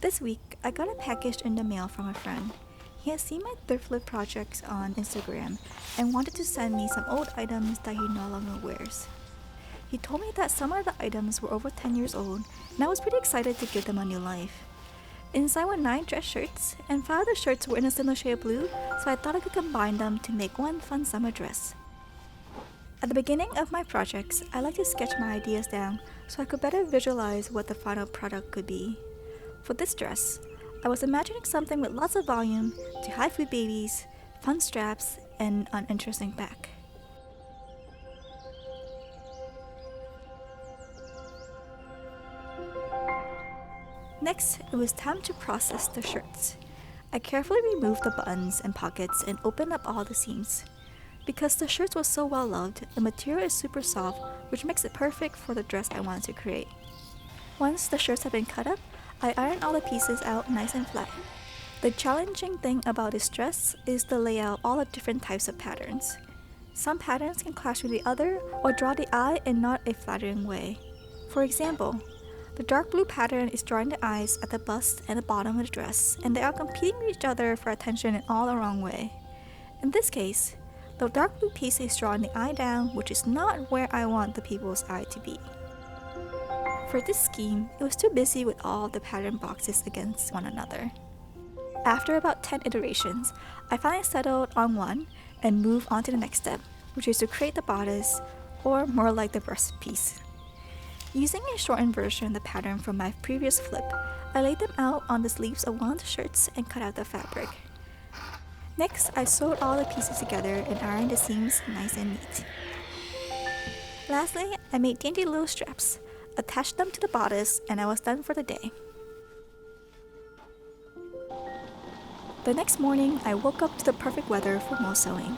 This week, I got a package in the mail from a friend. He had seen my thrift projects on Instagram and wanted to send me some old items that he no longer wears. He told me that some of the items were over 10 years old, and I was pretty excited to give them a new life. Inside were 9 dress shirts, and 5 of the shirts were in a similar shade of blue, so I thought I could combine them to make one fun summer dress. At the beginning of my projects, I like to sketch my ideas down so I could better visualize what the final product could be. For this dress, I was imagining something with lots of volume to hide food babies, fun straps, and an interesting back. Next, it was time to process the shirts. I carefully removed the buttons and pockets and opened up all the seams. Because the shirts were so well loved, the material is super soft, which makes it perfect for the dress I wanted to create. Once the shirts have been cut up, I ironed all the pieces out nice and flat. The challenging thing about this dress is to lay out all the different types of patterns. Some patterns can clash with the other or draw the eye in not a flattering way. For example, the dark blue pattern is drawing the eyes at the bust and the bottom of the dress, and they are competing with each other for attention in all the wrong way. In this case, the dark blue piece is drawing the eye down, which is not where I want the people's eye to be. For this scheme, it was too busy with all the pattern boxes against one another. After about 10 iterations, I finally settled on one and moved on to the next step, which is to create the bodice, or more like the breast piece. Using a shortened version of the pattern from my previous flip, I laid them out on the sleeves of one of the shirts and cut out the fabric. Next, I sewed all the pieces together and ironed the seams nice and neat. Lastly, I made dainty little straps, attached them to the bodice, and I was done for the day. The next morning, I woke up to the perfect weather for more sewing.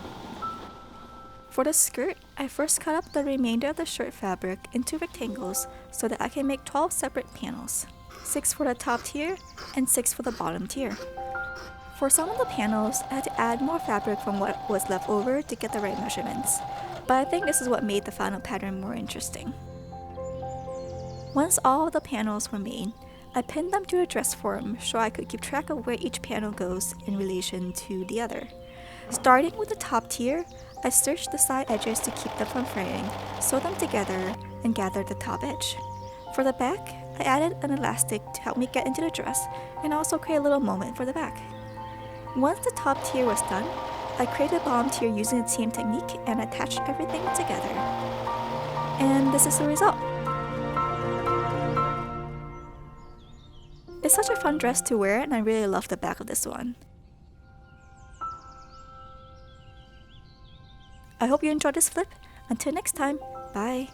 For the skirt, I first cut up the remainder of the shirt fabric into rectangles so that I can make 12 separate panels, 6 for the top tier and 6 for the bottom tier. For some of the panels, I had to add more fabric from what was left over to get the right measurements, but I think this is what made the final pattern more interesting. Once all of the panels were made, I pinned them to a dress form so I could keep track of where each panel goes in relation to the other. Starting with the top tier, I stitched the side edges to keep them from fraying, sewed them together, and gathered the top edge. For the back, I added an elastic to help me get into the dress and also create a little moment for the back. Once the top tier was done, I created a bottom tier using the same technique and attached everything together. And this is the result. It's such a fun dress to wear, and I really love the back of this one. I hope you enjoyed this flip. Until next time, bye!